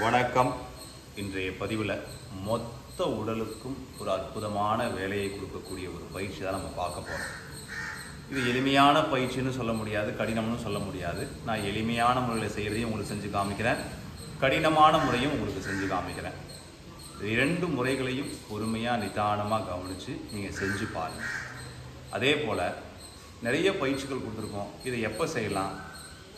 வணக்கம். இன்றைய பதிவில் மொத்த உடலுக்கும் ஒரு அற்புதமான வேலையை கொடுக்கக்கூடிய ஒரு பயிற்சி தான் நம்ம பார்க்க போகிறோம். இது எளிமையான பயிற்சின்னு சொல்ல முடியாது, கடினம்னு சொல்ல முடியாது. நான் எளிமையான முறையில் செய்கிறதையும் உங்களுக்கு செஞ்சு காமிக்கிறேன், கடினமான முறையும் உங்களுக்கு செஞ்சு காமிக்கிறேன். இரண்டு முறைகளையும் பொறுமையாக நிதானமாக கவனித்து நீங்கள் செஞ்சு பாருங்கள். அதே போல் நிறைய பயிற்சிகள் கொடுத்துருக்கோம். இதை எப்போ செய்யலாம்,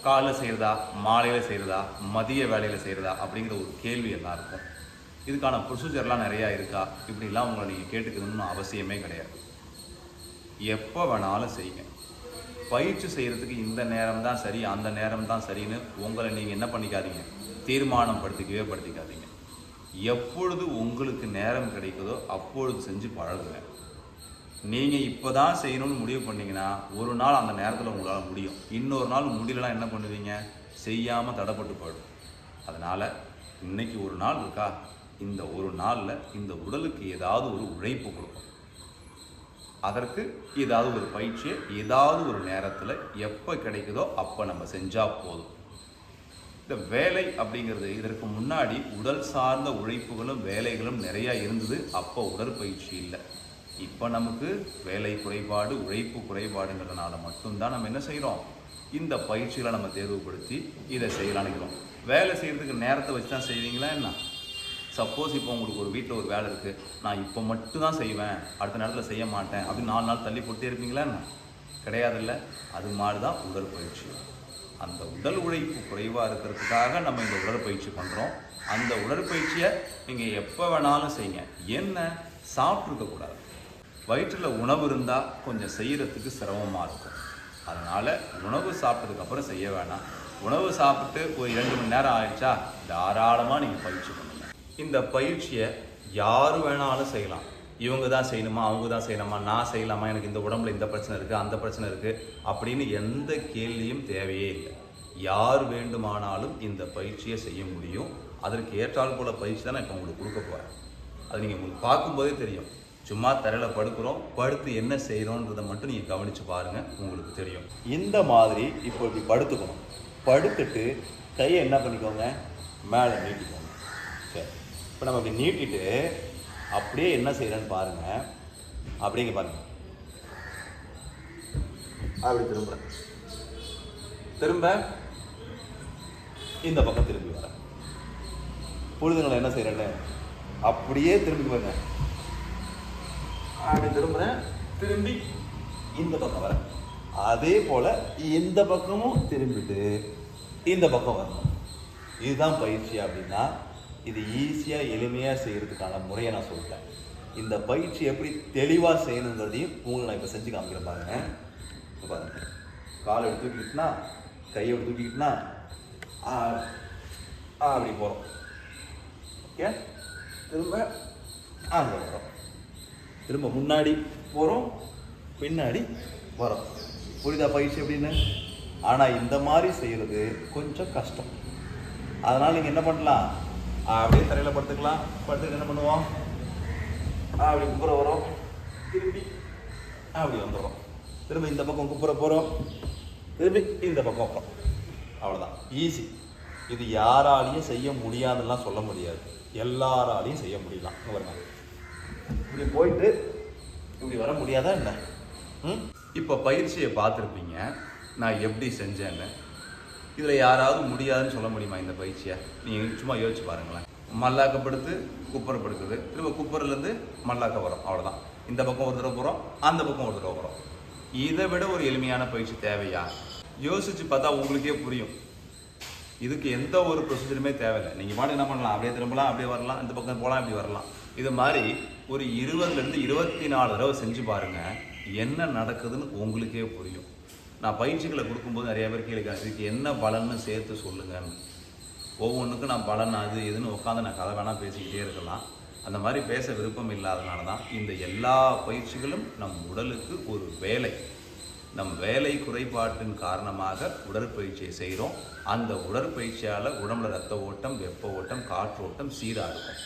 காலைல செய்கிறதா, மாலையில் செய்கிறதா, மதிய வேலையில் செய்கிறதா அப்படிங்கிற ஒரு கேள்வி எல்லாம் இருக்கும். இதுக்கான ப்ரொசீஜர்லாம் நிறையா இருக்கா, இப்படிலாம் உங்களை நீங்கள் கேட்டுக்கணும்னு அவசியமே கிடையாது. எப்போ வேணாலும் செய்யுங்க. பயிற்சி செய்கிறதுக்கு இந்த நேரம் தான் சரி, அந்த நேரம் தான் சரின்னு உங்களை நீங்கள் என்ன பண்ணிக்காதீங்க, தீர்மானம் படுத்திக்காதீங்க. எப்பொழுது உங்களுக்கு நேரம் கிடைக்குதோ அப்பொழுது செஞ்சு பழகுங்க. நீங்கள் இப்போ தான் செய்யணும்னு முடிவு பண்ணிங்கன்னா ஒரு நாள் அந்த நேரத்தில் உங்களால் முடியும், இன்னொரு நாள் முடியலன்னா என்ன பண்ணுவீங்க, செய்யாமல் தடைப்பட்டு போயிடும். அதனால் இன்றைக்கி ஒரு நாள் இருக்கா, இந்த ஒரு நாளில் இந்த உடலுக்கு ஏதாவது ஒரு உழைப்பு கொடுக்கும். அதற்கு ஏதாவது ஒரு பயிற்சியை ஏதாவது ஒரு நேரத்தில் எப்போ கிடைக்குதோ அப்போ நம்ம செஞ்சால் போதும். இந்த வேலை அப்படிங்கிறது, இதற்கு முன்னாடி உடல் சார்ந்த உழைப்புகளும் வேலைகளும் நிறையா இருந்தது. அப்போ உடற்பயிற்சி இல்லை. இப்போ நமக்கு வேலை குறைபாடு, உழைப்பு குறைபாடுங்கிறதுனால மட்டும்தான் நம்ம என்ன செய்கிறோம், இந்த பயிற்சிகளை நம்ம தேர்வுபடுத்தி இதை செய்யலான்னுக்கிறோம். வேலை செய்கிறதுக்கு நேரத்தை வச்சு தான் செய்வீங்களா என்ன? சப்போஸ் இப்போ உங்களுக்கு ஒரு வீட்டில் ஒரு வேலை இருக்குது, நான் இப்போ மட்டும் தான் செய்வேன், அடுத்த நேரத்தில் செய்ய மாட்டேன் அப்படின்னு 4 நாள் தள்ளி போட்டே இருப்பீங்களா என்ன? கிடையாதுல்ல. அது மாதிரி தான் உடற்பயிற்சி. அந்த உடல் உழைப்பு குறைவாக இருக்கிறதுக்காக நம்ம இந்த உடற்பயிற்சி பண்ணுறோம். அந்த உடற்பயிற்சியை நீங்கள் எப்போ வேணாலும் செய்யுங்க. என்ன, சாப்பிட்ருக்கக்கூடாது. வயிற்றில் உணவு இருந்தால் கொஞ்சம் செய்கிறதுக்கு சிரமமாக இருக்கும். அதனால் உணவு சாப்பிட்டதுக்கப்புறம் செய்ய வேணாம். உணவு சாப்பிட்டு ஒரு 2 மணி நேரம் ஆயிடுச்சா, தாராளமாக நீங்கள் பயிற்சி பண்ணுங்கள். இந்த பயிற்சியை யார் வேணாலும் செய்யலாம். இவங்க தான் செய்யணுமா, அவங்க தான் செய்யணுமா, நான் செய்யலாமா, எனக்கு இந்த உடம்புல இந்த பிரச்சனை இருக்குது, அந்த பிரச்சனை இருக்குது அப்படின்னு எந்த கேள்வியும் தேவையே இல்லை. யார் வேண்டுமானாலும் இந்த பயிற்சியை செய்ய முடியும். அதற்கு ஏற்றால் போல பயிற்சி தான் நான் இப்போ உங்களுக்கு கொடுக்க போகிறேன். அது நீங்கள் உங்களுக்கு பார்க்கும்போதே தெரியும். சும்மா தரையில் படுக்கிறோம், படுத்து என்ன செய்கிறோன்றதை மட்டும் நீங்கள் கவனித்து பாருங்கள், உங்களுக்கு தெரியும். இந்த மாதிரி இப்போ இப்படி படுத்துக்கணும். படுத்துட்டு கையை என்ன பண்ணிக்கோங்க, மேலே நீட்டிக்கோங்க. சரி, இப்போ நம்ம இப்படி நீட்டிட்டு அப்படியே என்ன செய்கிறேன்னு பாருங்கள். அப்படிங்க பாருங்கள், அப்படி திரும்ப இந்த பக்கம் திரும்பி வரேன். பொழுதுங்களை என்ன செய்கிறேன்னு அப்படியே திரும்பி பாருங்க. அப்படி திரும்புகிறேன், திரும்பி இந்த பக்கம் வரேன். அதே போல் இந்த பக்கமும் திரும்பிட்டு இந்த பக்கம் வரணும். இதுதான் பயிற்சி. அப்படின்னா இது ஈஸியாக எளிமையாக செய்கிறதுக்கான முறையை நான் சொல்லிட்டேன். இந்த பயிற்சி எப்படி தெளிவாக செய்யணுங்கிறதையும் உங்களை நான் இப்போ செஞ்சு காமிக்கிறேன் பாருங்க. இப்போ பாருங்க, காலை எடுத்து தூக்கிக்கிட்டுனா, கையை எடுத்து தூக்கிக்கிட்டுனா அப்படி போகிறோம். ஓகே, திரும்ப அங்கே வரோம், திரும்ப முன்னாடி போகிறோம், பின்னாடி வரோம். புரியுதா பயிற்சி எப்படின்னு? ஆனால் இந்த மாதிரி செய்கிறது கொஞ்சம் கஷ்டம். அதனால் நீங்கள் என்ன பண்ணலாம், அப்படியே தரையில் படுத்துக்கலாம். படுத்துட்டு என்ன பண்ணுவோம், அப்படி குப்புற வரோம், திரும்பி அப்படி வந்துடுறோம், திரும்ப இந்த பக்கம் குப்புற போகிறோம், திரும்பி இந்த பக்கம் வரோம். அவ்வளோதான், ஈஸி. இது யாராலையும் செய்ய முடியாதுலாம் சொல்ல முடியாது, எல்லாராலையும் செய்ய முடியலாம். வருங்க, இப்படி போயிட்டு இப்படி வர முடியாதா என்ன? இப்போ பயிற்சியை பார்த்துருப்பீங்க நான் எப்படி செஞ்சேன்னு. இதில் யாராவது முடியாதுன்னு சொல்ல முடியுமா இந்த பயிற்சியை? நீங்கள் சும்மா யோசிச்சு பாருங்களேன். மல்லாக்கப்படுத்து குப்பரப்படுக்குது, திரும்ப குப்பரிலேருந்து மல்லாக்க வரும், அவ்வளோதான். இந்த பக்கம் ஒரு தடவை போகிறோம், அந்த பக்கம் ஒரு தடவை போகிறோம். இதை விட ஒரு எளிமையான பயிற்சி தேவையா? யோசிச்சு பார்த்தா உங்களுக்கே புரியும். இதுக்கு எந்த ஒரு ப்ரொசீஜருமே தேவையில்லை. நீங்கள் பாட்டு என்ன பண்ணலாம், அப்படியே திரும்பலாம், அப்படியே வரலாம், இந்த பக்கம் போகலாம், இப்படி வரலாம். இது மாதிரி ஒரு 20லேருந்து 24 தடவை செஞ்சு பாருங்கள், என்ன நடக்குதுன்னு உங்களுக்கே புரியும். நான் பயிற்சிகளை கொடுக்கும்போது நிறைய பேர் கேளுங்க, இதுக்கு என்ன பலன்னு சேர்த்து சொல்லுங்கன்னு. ஒவ்வொன்றுக்கும் நான் பலன் அது இதுன்னு உட்காந்து நான் கதை வேணால் பேசிக்கிட்டே இருக்கலாம். அந்த மாதிரி பேச விருப்பம் இல்லாதனால தான் இந்த எல்லா பயிற்சிகளும் நம் உடலுக்கு ஒரு வேலை. நம் வேலை குறைபாட்டின் காரணமாக உடற்பயிற்சியை செய்கிறோம். அந்த உடற்பயிற்சியால் உடம்புல ரத்த ஓட்டம், வெப்ப ஓட்டம், காற்று ஓட்டம் சீராக இருக்கும்.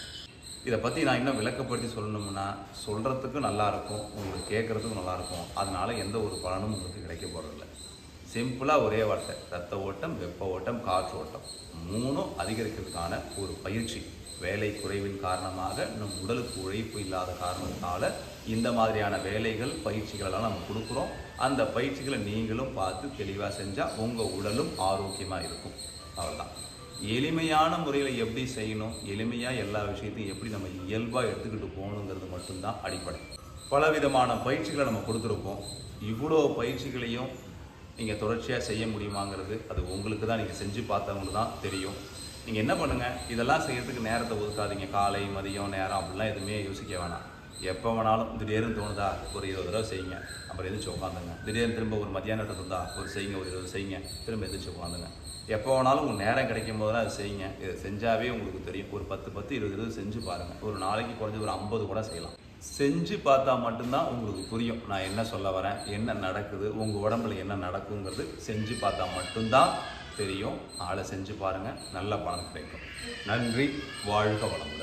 இதை பற்றி நான் இன்னும் விளக்கப்படுத்தி சொல்லணும்னா சொல்கிறதுக்கும் நல்லாயிருக்கும், உங்களுக்கு கேட்குறதுக்கும் நல்லாயிருக்கும். அதனால் எந்த ஒரு பலனும் உங்களுக்கு கிடைக்க போகிறதில்ல. சிம்பிளாக ஒரே வார்த்தை, ரத்த ஓட்டம், வெப்ப ஓட்டம், காற்று ஓட்டம் 3ம் அதிகரிக்கிறதுக்கான ஒரு பயிற்சி. வேலை குறைவின் காரணமாக நம் உடலுக்கு உழைப்பு இல்லாத காரணத்தினால இந்த மாதிரியான வேலைகள் பயிற்சிகளெல்லாம் நம்ம கொடுக்குறோம். அந்த பயிற்சிகளை நீங்களும் பார்த்து தெளிவாக செஞ்சால் உங்கள் உடலும் ஆரோக்கியமாக இருக்கும். அவ்வளோதான். எளிமையான முறையில் எப்படி செய்யணும், எளிமையாக எல்லா விஷயத்தையும் எப்படி நம்ம இயல்பாக எடுத்துக்கிட்டு போகணுங்கிறது மட்டும்தான் அடிப்படை. பலவிதமான பயிற்சிகளை நம்ம கொடுத்துருப்போம். இவ்வளோ பயிற்சிகளையும் நீங்கள் தொடர்ச்சியாக செய்ய முடியுமாங்கிறது அது உங்களுக்கு தான், நீங்கள் செஞ்சு பார்த்தவங்களுக்கு தான் தெரியும். நீங்கள் என்ன பண்ணுங்கள், இதெல்லாம் செய்கிறதுக்கு நேரத்தை ஒதுக்காதீங்க. காலை மதியம் நேரம் அப்படிலாம் எதுவுமே யோசிக்க வேணாம். எப்போ வேணாலும் திடீர்னு தோணுதா ஒரு 20 தடவை செய்யுங்க, அப்புறம் எதிர்த்து உட்காந்துங்க. திடீர்னு திரும்ப ஒரு மத்தியானம் இருந்தா ஒரு செய்யுங்க, ஒரு 20 செய்யுங்க, திரும்ப எதிர்த்து உட்காந்துங்க. எப்போ வேணாலும் உங்கள் நேரம் கிடைக்கும் போதெல்லாம் அது செய்யுங்க. இதை செஞ்சாவே உங்களுக்கு தெரியும். ஒரு 10 20 செஞ்சு பாருங்கள். ஒரு நாளைக்கு குறைஞ்சி ஒரு 50 கூட செய்யலாம். செஞ்சு பார்த்தா மட்டும்தான் உங்களுக்கு புரியும் நான் என்ன சொல்ல வரேன், என்ன நடக்குது, உங்கள் உடம்புல என்ன நடக்குங்கிறது செஞ்சு பார்த்தா மட்டும்தான் தெரியும். ஆளை செஞ்சு பாருங்கள், நல்ல பலன் கிடைக்கும். நன்றி. வாழ்க வளம்.